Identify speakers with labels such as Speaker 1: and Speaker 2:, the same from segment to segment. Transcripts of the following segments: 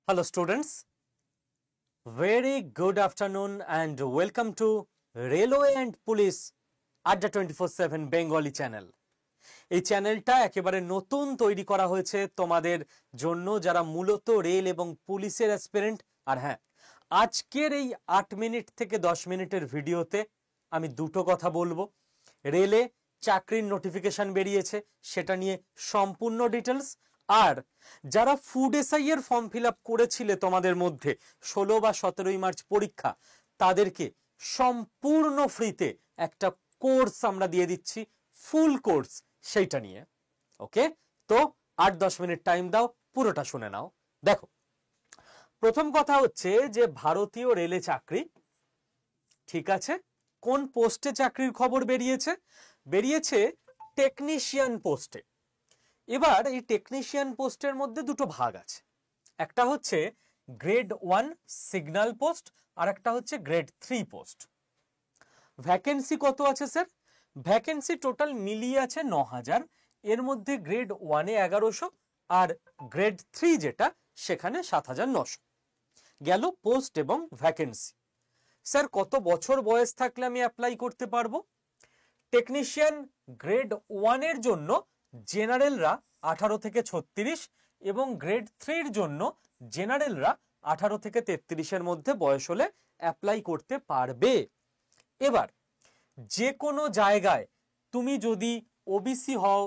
Speaker 1: Hello students, very good afternoon and welcome to Railway and Police Adda 24/7 Bengali channel. এই চ্যানেলটা একেবারে নতুন তৈরি করা হয়েছে তোমাদের জন্য যারা মূলত রেল এবং পুলিশের অ্যাসপিরেন্ট। আর হ্যাঁ, আজকের এই 8 মিনিট থেকে 10 মিনিটের ভিডিওতে আমি দুটো কথা বলবো। রেলে চাকরির নোটিফিকেশন বেরিয়েছে, সেটা নিয়ে সম্পূর্ণ ডিটেলস। আর যারা ফুড এসআই এর ফর্ম ফিল আপ করেছিলে তোমাদের মধ্যে 16 বা 17 মার্চ পরীক্ষা, তাদেরকে সম্পূর্ণ ফ্রিতে একটা কোর্স আমরা দিয়ে দিচ্ছি, ফুল কোর্স, সেইটা নিয়ে। ওকে, তো 8-10 মিনিট টাইম দাও, পুরোটা শুনে নাও। দেখো, প্রথম কথা হচ্ছে যে ভারতীয় রেলে চাকরি, ঠিক আছে, কোন পোস্টে চাকরির খবর বেরিয়েছে? বেরিয়েছে টেকনিশিয়ান পোস্টে। এবার এই টেকনিশিয়ান পোস্টের মধ্যে দুটো ভাগ আছে, একটা হচ্ছে গ্রেড 1 সিগন্যাল পোস্ট আর একটা হচ্ছে গ্রেড 3 পোস্ট। ভ্যাকেন্সি কত আছে স্যার? ভ্যাকেন্সি টোটাল মিলিয়ে আছে 9000, এর মধ্যে গ্রেড 1-এ 1100 আর গ্রেড 3 যেটা সেখানে 7900 গেল পোস্ট এবং ভ্যাকেন্সি। স্যার কত বছর বয়স থাকলে আমি অ্যাপ্লাই করতে পারবো? টেকনিশিয়ান গ্রেড 1-এর জন্য জেনারেলরা 18 থেকে 36 এবং গ্রেড 3-এর জন্য জেনারেলরা 18 থেকে 33-এর মধ্যে বয়স হলে অ্যাপ্লাই করতে পারবে। এবার যে কোনো জায়গায় তুমি যদি ওবিসি হও,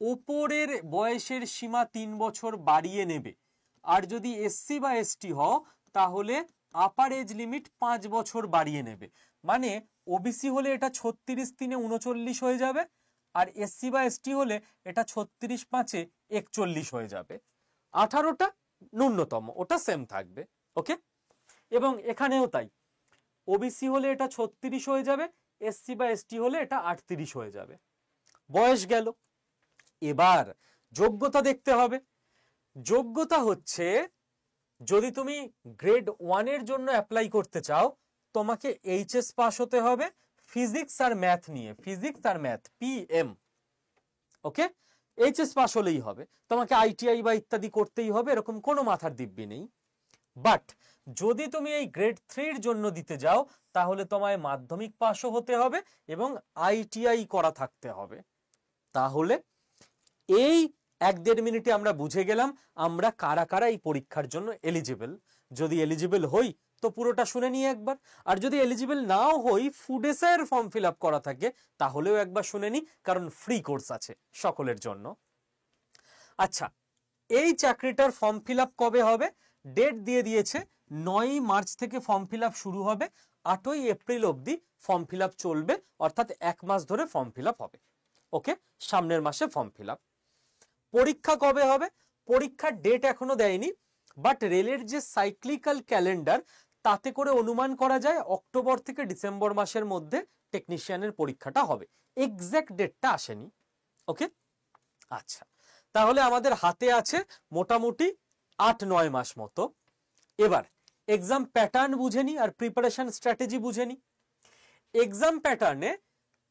Speaker 1: ওপরের বয়সের সীমা 3 বছর বাড়িয়ে নেবে, আর যদি এসসি বা এসটি হও তাহলে আপার এজ লিমিট 5 বছর বাড়িয়ে নেবে। মানে ওবিসি হলে এটা 36-3-এ 39 হয়ে যাবে, আর এসসি বা এসটি হলে এটা 36-5-এ 41 হয়ে যাবে। 18টা ন্যূনতম, ওটা সেম থাকবে। ওকে, এবং এখানেও তাই, ওবিসি হলে এটা 36 হয়ে যাবে, এসসি বা এসটি হলে এটা 38 হয়ে যাবে। বয়স গেল। এবার যোগ্যতা দেখতে হবে। যোগ্যতা হচ্ছে, যদি তুমি গ্রেড 1-এর জন্য অ্যাপ্লাই করতে চাও, তোমাকে এইচএস পাস হতে হবে ফিজিক্স আর ম্যাথ নিয়ে, ফিজিক্স আর ম্যাথ পিএম। ওকে, এইচএস পাস হলেই হবে, তোমাকে আইটিআই বা ইত্যাদি করতেই হবে, এরকম কোনো মাথার দিব্যি নেই। বাট যদি তুমি এই গ্রেড 3-এর জন্য দিতে যাও তাহলে তোমায় মাধ্যমিক পাসও হতে হবে এবং আইটিআই করা থাকতে হবে। তাহলে এই 1-1.5 মিনিটে আমরা বুঝে গেলাম আমরা কারা কারা এই পরীক্ষার জন্য এলিজিবল। যদি এলিজিবল হই তো পুরোটা শুনে নিয়ে একবার, আর যদি এলিজিবল নাও হই, ফুড এসআইয়ের ফর্ম ফিল আপ করা থাকে, তাহলেও একবার শুনে নি, কারণ ফ্রি কোর্স আছে সকলের জন্য। আচ্ছা, এই চাকরিটার ফর্ম ফিল আপ কবে হবে? ডেট দিয়ে দিয়েছে 9 মার্চ থেকে ফর্ম ফিল আপ শুরু হবে, 8 এপ্রিল অবধি ফর্ম ফিল আপ চলবে, অর্থাৎ 1 মাস ধরে ফর্ম ফিল আপ হবে। ওকে, সামনের মাসে ফর্ম ফিল আপ। পরীক্ষা কবে হবে? পরীক্ষার ডেট এখনো দেয়নি, বাট রেলের যে সাইক্লিক্যাল ক্যালেন্ডার তাতে করে অনুমান করা যায় অক্টোবর থেকে ডিসেম্বর মাসের মধ্যে টেকনিশিয়ানের পরীক্ষাটা হবে। এক্সাক্ট ডেটটা আসেনি। ওকে, আচ্ছা, তাহলে আমাদের হাতে আছে মোটামুটি 8-9 মাস মতো। এবার এক্সাম প্যাটার্ন বুঝে নি আর প্রিপারেশন স্ট্র্যাটেজি বুঝে নি। এক্সাম প্যাটার্নে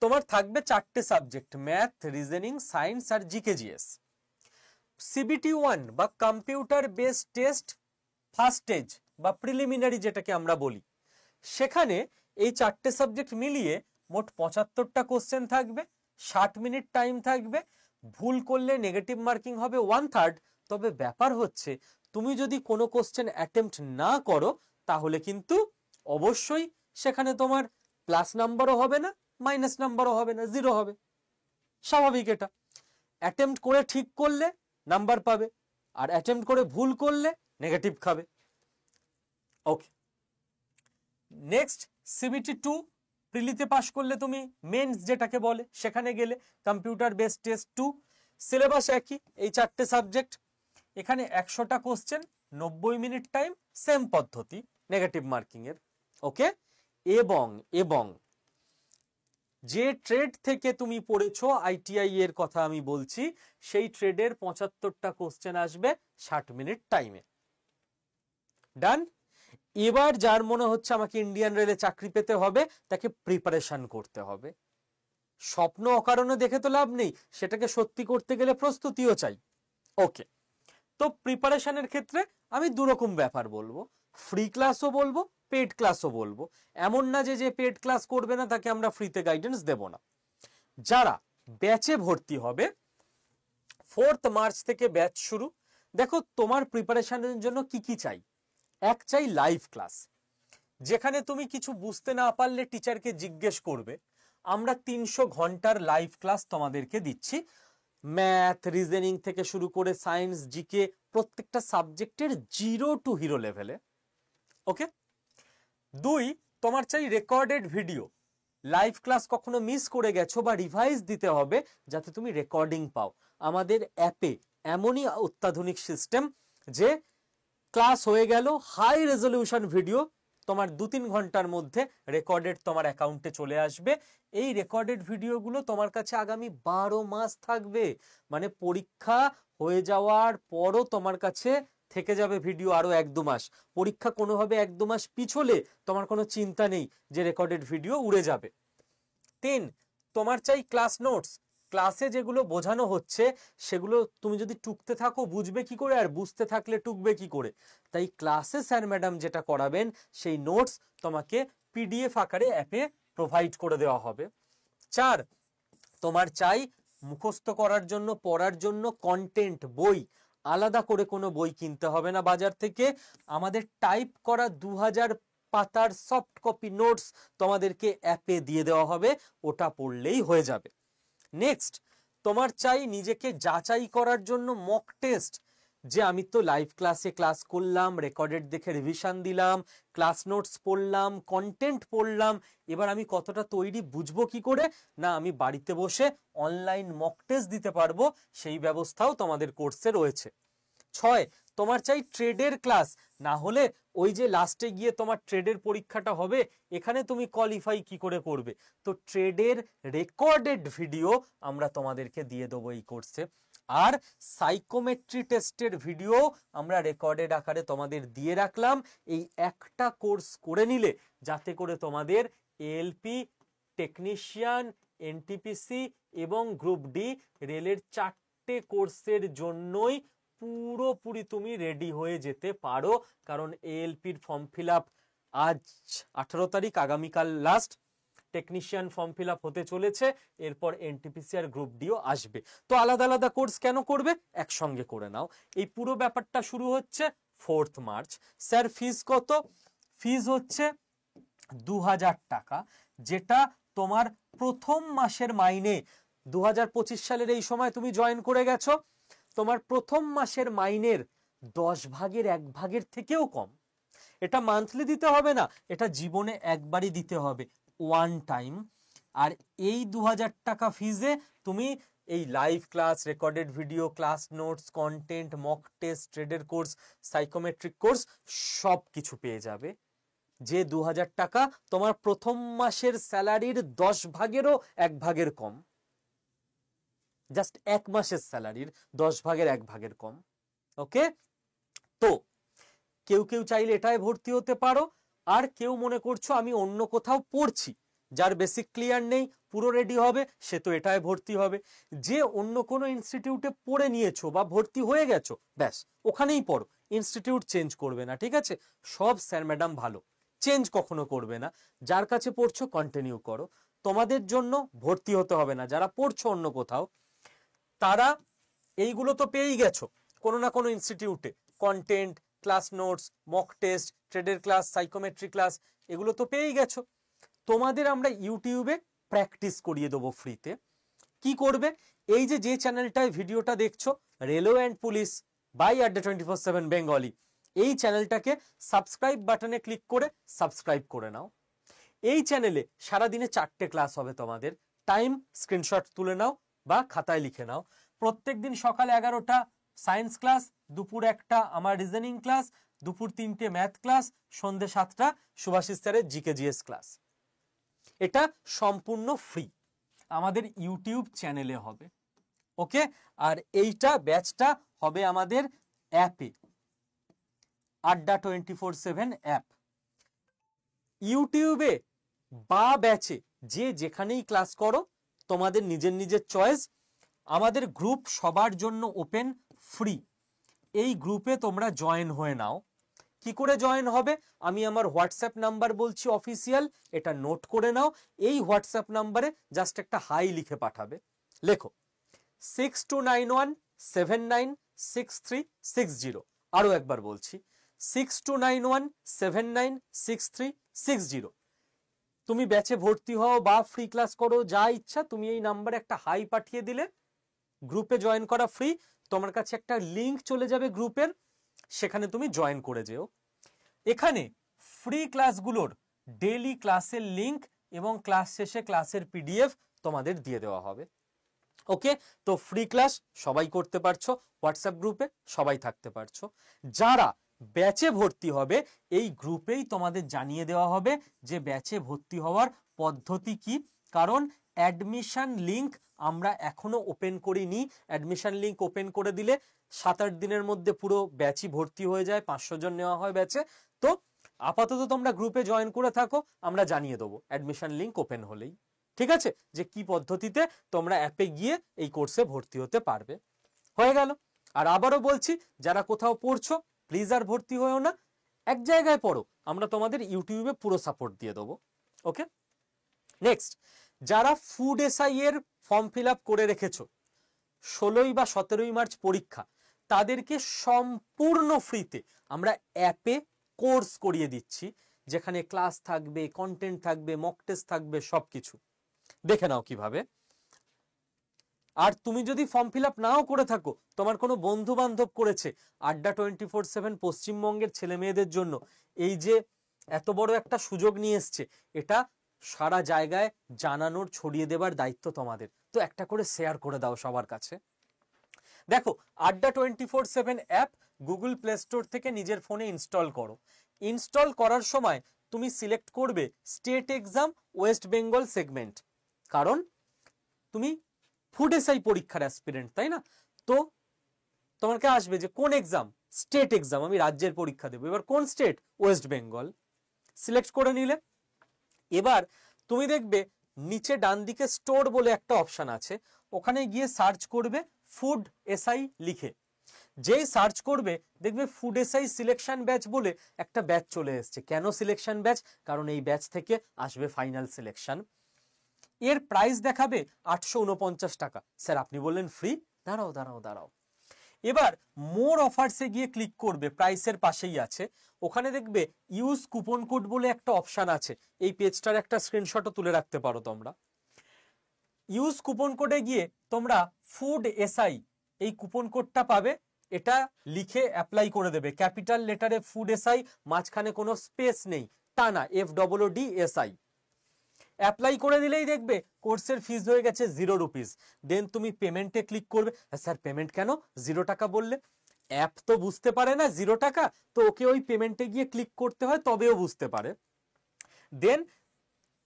Speaker 1: তোমার থাকবে 4টে সাবজেক্ট, ম্যাথ, রিজনিং, সায়েন্স আর জিকেজিএস। সিবিটি 1 বা computer based test first stage বা প্রিলিমিনারি যেটাকে আমরা বলি, সেখানে এই 4টে সাবজেক্ট মিলিয়ে মোট 75টা কোশ্চেন থাকবে, 60 মিনিট টাইম থাকবে। ভুল করলে নেগেটিভ মার্কিং হবে 1/3। তবে ব্যাপার হচ্ছে, তুমি যদি কোনো কোশ্চেন অ্যাটেম্প্ট না করো তাহলে কিন্তু অবশ্যই সেখানে তোমার প্লাস নাম্বারও হবে না, মাইনাস নাম্বারও হবে না, 0 হবে। স্বাভাবিক এটা। অ্যাটেম্প্ট করে ঠিক করলে নাম্বার পাবে, আর অ্যাটেম্প্ট করে ভুল করলে নেগেটিভ খাবে। ওকে, নেক্সট সিবিটি 2 প্রিলিতে পাস করলে তুমি মেন্স যেটাকে বলে সেখানে গেলে, কম্পিউটার বেসড টেস্ট 2, সিলেবাস একই, এই 4টে সাবজেক্ট। এখানে 100টা কোশ্চেন, 90 মিনিট টাইম, সেম পদ্ধতি নেগেটিভ মার্কিং এর। ওকে, এবং এবং যে ট্রেড থেকে তুমি পড়েছো, আইটিআই এর কথা আমি বলছি, সেই ট্রেডের 75টা কোশ্চেন আসবে 60 মিনিট টাইমে। ডান। এবার যার মনে হচ্ছে আমাকে ইন্ডিয়ান রেলে চাকরি পেতে হবে, তাকে প্রিপারেশন করতে হবে। স্বপ্ন অকারণে দেখে তো লাভ নেই, সেটাকে সত্যি করতে গেলে প্রস্তুতিও চাই। ওকে, তো প্রিপারেশনের ক্ষেত্রে আমি দুরকম ব্যাপার বলবো, ফ্রি ক্লাসও বলবো, পেড ক্লাসও বলবো। এমন না যে পেড ক্লাস করবে না তাকে আমরা ফ্রিতে গাইডেন্স দেব না। যারা ব্যাচে ভর্তি হবে, 4 মার্চ থেকে ব্যাচ শুরু। দেখো তোমার প্রিপারেশনের জন্য কি কি চাই। এক চাই লাইভ ক্লাস, যেখানে তুমি কিছু বুঝতে না পারলে টিচারকে জিজ্ঞেস করবে। আমরা 300 ঘন্টার লাইভ ক্লাস তোমাদেরকে দিচ্ছি, ম্যাথ রিজনিং থেকে শুরু করে সায়েন্স জিকে প্রত্যেকটা সাবজেক্টের 0 টু হিরো লেভেলে। ওকে। 2, তোমার চাই রেকর্ডেড ভিডিও। লাইভ ক্লাস কখনো মিস করে গেছো বা রিভাইজ দিতে হবে, যাতে তুমি রেকর্ডিং পাও। আমাদের অ্যাপে এমনই অত্যাধুনিক সিস্টেম যে ক্লাস হয়ে গেল, হাই রেজলিউশন ভিডিও তোমার 2-3 ঘন্টার মধ্যে রেকর্ডেড তোমার অ্যাকাউন্টে চলে আসবে। এই রেকর্ডেড ভিডিওগুলো তোমার কাছে আগামী 12 মাস থাকবে। মানে পরীক্ষা হয়ে যাওয়ার পরও তোমার কাছে থেকে যাবে ভিডিও আরো 1-2 মাস। পরীক্ষা কোনোভাবে 1-2 মাস পিছলে তোমার কোনো চিন্তা নেই যে রেকর্ডেড ভিডিও উড়ে যাবে। 3, তোমার চাই ক্লাস নোটস। ক্লাসে যেগুলো বোঝানো হচ্ছে সেগুলো তুমি যদি টুকতে থাকো বুঝবে কি করে, আর বুঝতে থাকলে টুকবে কি করে। তাই ক্লাসে স্যার ম্যাডাম যেটা করাবেন সেই নোটস তোমাকে পিডিএফ আকারে অ্যাপে প্রোভাইড করে দেওয়া হবে। 4, তোমার চাই মুখস্থ করার জন্য, পড়ার জন্য কন্টেন্ট বই। আলাদা করে কোনো বই কিনতে হবে না বাজার থেকে। আমাদের টাইপ করা 2000 পাতার সফট কপি নোটস তোমাদেরকে অ্যাপে দিয়ে দেওয়া হবে, ওটা পড়লেই হয়ে যাবে। নেক্সট, তোমার চাই নিজেকে যাচাই করার জন্য মক টেস্ট। যে আমি তো লাইভ ক্লাসে ক্লাস করলাম, রেকর্ডেড দেখে রিভিশন দিলাম, ক্লাস নোটস পড়লাম, কন্টেন্ট পড়লাম, এবার আমি কতটা তৈরি বুঝবো কি করে? না, আমি বাড়িতে বসে অনলাইন মক টেস্ট দিতে পারবো, সেই ব্যবস্থাও তোমাদের কোর্সে রয়েছে। 6, তোমার চাই ট্রেডের ক্লাস। না হলে ওই যে লাস্টে গিয়ে তোমার ট্রেডের পরীক্ষাটা হবে, এখানে তুমি কোয়ালিফাই কি করে করবে? তো ট্রেডের রেকর্ডেড ভিডিও আমরা তোমাদেরকে দিয়ে দেবো এই কোর্সে। আর সাইকোমেট্রি টেস্টের ভিডিও আমরা রেকর্ডেড আকারে তোমাদের দিয়ে রাখলাম, এই একটা কোর্স করে নিলে, যাতে করে তোমাদের এএলপি, টেকনিশিয়ান, এনটিপিসি এবং গ্রুপ ডি রেলের 4টে কোর্সের জন্যই পুরোপুরি তুমি রেডি হয়ে যেতে পারো। কারণ এএলপির ফর্ম ফিল আপ আজ 18 তারিখ, আগামীকাল last. Technician form fill up হতে চলেছে, এরপর এনটিপিসি আর গ্রুপ ডিও আসবে। তো আলাদা আলাদা কোর্স কেন করবে? একসঙ্গে করে নাও। এই পুরো ব্যাপারটা শুরু হচ্ছে 4 মার্চ। স্যার ফিস কত? ফিস হচ্ছে 2000 টাকা, যেটা তোমার প্রথম মাসের মাইনে। 2025 সালের এই সময় তুমি জয়েন করে গেছো, তোমার প্রথম মাসের মাইনের 10 ভাগের 1 ভাগের থেকেও কম। এটা মান্থলি দিতে হবে না, এটা জীবনে একবারই দিতে হবে, ওয়ান টাইম। আর এই 2000 টাকা ফিজে তুমি এই live class, recorded video, class notes, content, mock test, ট্রেডের কোর্স, সাইকোমেট্রিক কোর্স সব কিছু পেয়ে যাবে। যে 2000 টাকা তোমার প্রথম মাসের স্যালারির 10 ভাগেরও 1 ভাগের কম। জাস্ট 1 মাসের স্যালারির 10 ভাগের 1 ভাগের কম। ওকে। তো কেউ কেউ চাইলে এটাই ভর্তি হতে পারো, আর কেউ মনে করছো আমি অন্য কোথাও পড়ছি, যার বেসিক ক্লিয়ার নেই, পুরো রেডি হবে, সে তো এটাই ভর্তি হবে। যে অন্য কোনো ইনস্টিটিউটে পড়ে নিয়েছো বা ভর্তি হয়ে গেছো, ব্যাস ওখানেই পড়ো, ইনস্টিটিউট চেঞ্জ করবে না, ঠিক আছে? সব স্যার ম্যাডাম ভালো, চেঞ্জ কখনো করবে না। যার কাছে পড়ছো কন্টিনিউ করো, তোমাদের জন্য ভর্তি হতে হবে না। যারা পড়ছো অন্য কোথাও, তারা এইগুলো তো পেয়েই গেছো কোনো না কোনো ইনস্টিটিউটে, content, class notes, mock test, ট্রেডের ক্লাস, সাইকোমেট্রি ক্লাস, এগুলো তো পেয়েই গেছো। তোমাদের আমরা ইউটিউবে প্র্যাকটিস করিয়ে দেবো ফ্রিতে। কি করবে? এই যে চ্যানেলটায় ভিডিওটা দেখছো, রেলওয়ে অ্যান্ড পুলিশ বাই আড্ডা 24/7 বেঙ্গলি, এই চ্যানেলটাকে সাবস্ক্রাইব বাটনে ক্লিক করে সাবস্ক্রাইব করে নাও। এই চ্যানেলে সারাদিনে 4টে ক্লাস হবে তোমাদের। টাইম স্ক্রিনশট তুলে নাও বা খাতায় লিখে নাও। প্রত্যেক দিন সকাল 11টা সায়েন্স ক্লাস, দুপুর 1টা আমার রিজনিং ক্লাস, দুপুর 3টে ম্যাথ ক্লাস, সন্ধ্যে 7টা সুভাষিস স্যারের জিকে জিএস ক্লাস। এটা সম্পূর্ণ ফ্রি, আমাদের ইউটিউব চ্যানেলে হবে। ওকে। আর এইটা ব্যাচটা হবে আমাদের অ্যাপে, আড্ডা 24/7 অ্যাপ। ইউটিউবে বা ব্যাচে যে যেখানেই ক্লাস করো, তোমাদের নিজের নিজের চয়েস। আমাদের গ্রুপ সবার জন্য ওপেন, ফ্রি। এই গ্রুপে তোমরা জয়েন হয়ে নাও। কি করে জয়েন হবে, আমি আমার হোয়াটসঅ্যাপ নাম্বার বলছি অফিসিয়াল, এটা নোট করে নাও। এই হোয়াটসঅ্যাপ নাম্বারে জাস্ট একটা হাই লিখে পাঠাবে। লেখো 6291796360। আরো একবার বলছি 6291796360। তুমি ব্যাচে ভর্তি হও বা ফ্রি ক্লাস করো, যা ইচ্ছা, তুমি এই নাম্বারে একটা হাই পাঠিয়ে দিলে গ্রুপে জয়েন করা ফ্রি। তোমার কাছে একটা লিংক চলে যাবে গ্রুপের, সেখানে তুমি জয়েন করে যেও। এখানে ফ্রি ক্লাসগুলোর ডেইলি ক্লাসের লিংক এবং ক্লাস শেষে ক্লাসের পিডিএফ তোমাদের দিয়ে দেওয়া হবে। ওকে, তো ফ্রি ক্লাস সবাই করতে পারছো, হোয়াটসঅ্যাপ গ্রুপে সবাই থাকতে পারছো। যারা ব্যাচে ভর্তি হবে এই গ্রুপেই তোমাদের জানিয়ে দেওয়া হবে যে ব্যাচে ভর্তি হওয়ার পদ্ধতি কি। কারণ অ্যাডমিশন লিংক আমরা এখনো ওপেন করিনি। অ্যাডমিশন লিংক ওপেন করে দিলে 7-8 দিনের মধ্যে পুরো ব্যাচই ভর্তি হয়ে যায়, 500 জন নেওয়া হয় ব্যাচে। তো আপাতত তোমরা গ্রুপে জয়েন করে থাকো, আমরা জানিয়ে দেবো অ্যাডমিশন লিংক ওপেন হলেই। ঠিক আছে, যে কি পদ্ধতিতে তোমরা অ্যাপে গিয়ে এই কোর্সে ভর্তি হতে পারবে। হয়ে গেল। আর আবারও বলছি, যারা কোথাও পড়ছো প্লিজ আর ভর্তি হয়েও না, এক জায়গায় পড়ো, আমরা তোমাদের ইউটিউবে পুরো সাপোর্ট দিয়ে দেবো। ওকে, নেক্সট, যারা ফুড এসআই এর ফর্ম ফিল আপ করে রেখেছো, 16 বা 17 মার্চ পরীক্ষা, তাদেরকে সম্পূর্ণ ফ্রিতে আমরা অ্যাপে কোর্স করিয়ে দিচ্ছি, যেখানে ক্লাস থাকবে, কন্টেন্ট থাকবে, মক টেস্ট থাকবে, সবকিছু দেখে নাও কিভাবে। আর তুমি যদি ফর্ম ফিল আপ নাও করে থাকো, তোমার কোনো বন্ধু বান্ধব করেছে, আড্ডা 24/7 পশ্চিমবঙ্গের ছেলে মেয়েদের জন্য এই যে এত বড় একটা সুযোগ নিয়ে এসছে, এটা সারা জায়গায় জানানোর, ছড়িয়ে দেবার দায়িত্ব তোমাদের। তো একটা করে শেয়ার করে দাও সবার কাছে। দেখো, আড্ডা 24/7 অ্যাপ গুগল প্লে স্টোর থেকে নিজের ফোনে ইনস্টল করো। ইনস্টল করার সময় তুমি সিলেক্ট করবে state exam West Bengal segment, কারণ তুমি ফুড এসআই পরীক্ষার অ্যাসপিরেন্ট, তাই না? তো তোমাকে আসবে যে কোন এক্সাম, স্টেট এক্সাম, আমি রাজ্যের পরীক্ষা দেবো। এবার কোন স্টেট, ওয়েস্ট বেঙ্গল, সিলেক্ট করে নিলে এবার তুমি দেখবে নিচে ডান দিকে স্টোর বলে একটা অপশন আছে, ওখানে গিয়ে সার্চ করবে ফুড এসআই লিখে। যেই সার্চ করবে দেখবে ফুড এসআই সিলেকশন ব্যাচ বলে একটা ব্যাচ চলে এসছে। কেন সিলেকশন ব্যাচ? কারণ এই ব্যাচ থেকে আসবে ফাইনাল সিলেকশন। এর প্রাইস দেখাবে 849 টাকা। স্যার আপনি বললেন ফ্রি, দাঁড়াও দাঁড়াও দাঁড়াও, এবার মোর অফারসে গিয়ে ক্লিক করবে, প্রাইসের পাশেই আছে, ওখানে দেখবে ইউজ কুপন কোড বলে একটা অপশন আছে। এই পেজটার একটা স্ক্রিনশটও তুলে রাখতে পারো তোমরা। ইউজ কুপন কোডে গিয়ে তোমরা ফুড এসআই এই কুপন কোডটা পাবে, এটা লিখে অ্যাপ্লাই করে দেবে। ক্যাপিটাল লেটারে ফুড এসআই, মাঝখানে কোনো স্পেস নেই, টানা FDDSI। অ্যাপ্লাই করে দিলেই দেখবে কোর্সের ফিস হয়ে গেছে 0 রুপিস। দেন তুমি পেমেন্টে ক্লিক করবে। স্যার পেমেন্ট কেন 0 টাকা বললে? অ্যাপ তো বুঝতে পারে না 0 টাকা, তো ওকে ওই পেমেন্টে গিয়ে ক্লিক করতে হয়, তবেও বুঝতে পারে। দেন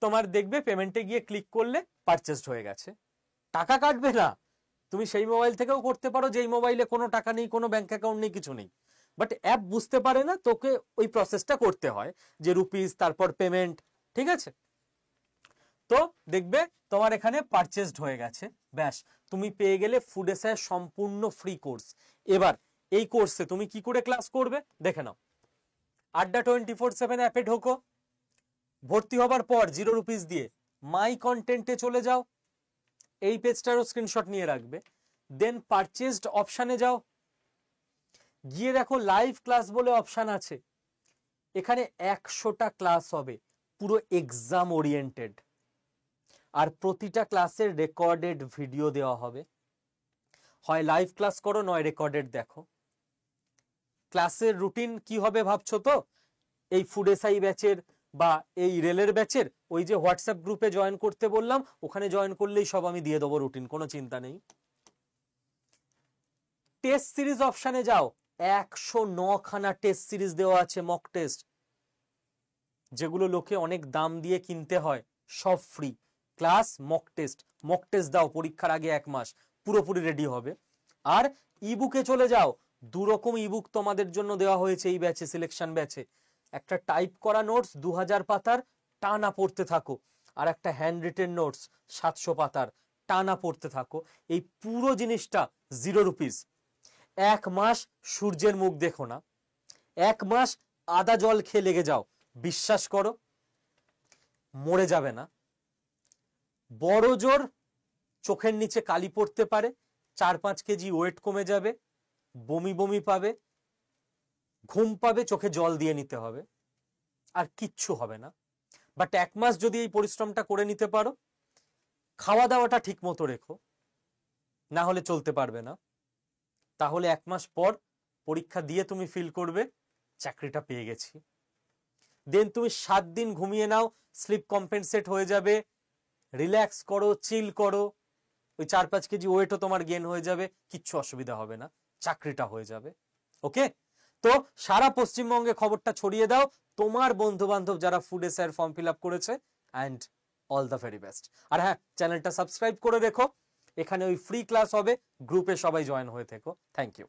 Speaker 1: তোমার দেখবে পেমেন্টে গিয়ে ক্লিক করলে পারচেসড হয়ে গেছে, টাকা কাটবে না। তুমি সেই মোবাইল থেকেও করতে পারো যেই মোবাইলে কোনো টাকা নেই, কোনো ব্যাংক অ্যাকাউন্ট নেই, কিছু নেই। বাট অ্যাপ বুঝতে পারে না, তোকে ওই প্রসেসটা করতে হয়, যে রুপিস তারপর পেমেন্ট। ঠিক আছে, তো দেখবে তোমার এখানে পারচেসড হয়ে গেছে, ব্যাস তুমি পেয়ে গেলে ফুড এসআই সম্পূর্ণ ফ্রি কোর্স। এবার এই কোর্সে তুমি কি করে ক্লাস করবে দেখে নাও। আড্ডা 24/7 অ্যাপে ঢোকো, ভর্তি হবার পর 0 রুপিস দিয়ে মাই কন্টেন্টে চলে যাও, এই পেজটারও স্ক্রিনশট নিয়ে রাখবে। দেন পারচেসড অপশানে যাও, গিয়ে দেখো লাইভ ক্লাস বলে অপশান আছে, এখানে 100টা ক্লাস হবে, পুরো এক্সাম ওরিয়েন্টেড, আর প্রতিটা ক্লাসের রেকর্ডেড ভিডিও দেওয়া হবে। হয় লাইভ ক্লাস করো, নয় রেকর্ডেড দেখো। ক্লাসের রুটিন কি হবে ভাবছো তো? এই ফুড এসআই ব্যাচের বা এই রেলের ব্যাচের ওই যে হোয়াটসঅ্যাপ গ্রুপে জয়েন করতে বললাম, ওখানে জয়েন করলেই সব আমি দিয়ে দেবো রুটিন, কোনো চিন্তা নেই। টেস্ট সিরিজ অপশানে যাও, 109 খানা টেস্ট সিরিজ দেওয়া আছে, মক টেস্ট, যেগুলো লোকে অনেক দাম দিয়ে কিনতে হয়, সব ফ্রি। ক্লাস, মক টেস্ট দাও পরীক্ষার আগে 1 মাস, পুরোপুরি রেডি হবে। আর ইবুকে চলে যাও, 2 রকম ইবুক তোমাদের জন্য দেওয়া হয়েছে এই ব্যাচে, সিলেকশন ব্যাচে। একটা টাইপ করা নোটস 2000 পাতার, টানা পড়তে থাকো, আর একটা হ্যান্ড রিটেন নোটস 700 পাতার, টানা পড়তে থাকো। এই পুরো জিনিসটা 0 রুপিস। এক মাস সূর্যের মুখ দেখো না, এক মাস আদা জল খেয়ে লেগে যাও, বিশ্বাস করো মরে যাবে না। বড় জোর চোখের নিচে কালি পড়তে পারে, 4-5 কেজি ওয়েট কমে যাবে, বমি বমি পাবে, ঘুম পাবে, চোখে জল দিয়ে নিতে হবে, আর কিচ্ছু হবে না। বাট এক মাস যদি এই পরিশ্রমটা করে নিতে পারো, খাওয়া দাওয়াটা ঠিক মতো রেখো, না হলে চলতে পারবে না, তাহলে এক মাস পর পরীক্ষা দিয়ে তুমি ফিল করবে চাকরিটা পেয়ে গেছি। দেন তুমি 7 দিন ঘুমিয়ে নাও, স্লিপ কম্পেনসেট হয়ে যাবে, রিল্যাক্স করো, চিল করো, ওই 4-5 কেজি ওয়েটও তোমার গেন হয়ে যাবে, কিচ্ছু অসুবিধা হবে না, চাকরিটা হয়ে যাবে। ওকে, তো সারা পশ্চিমবঙ্গে খবরটা ছড়িয়ে দাও তোমার বন্ধু বান্ধব যারা ফুড এসআইয়ের ফর্ম ফিল আপ করেছে, and all the very best. আর হ্যাঁ, চ্যানেলটা সাবস্ক্রাইব করে রেখো, এখানে ওই ফ্রি ক্লাস হবে, গ্রুপে সবাই জয়েন হয়ে থেকো। Thank you.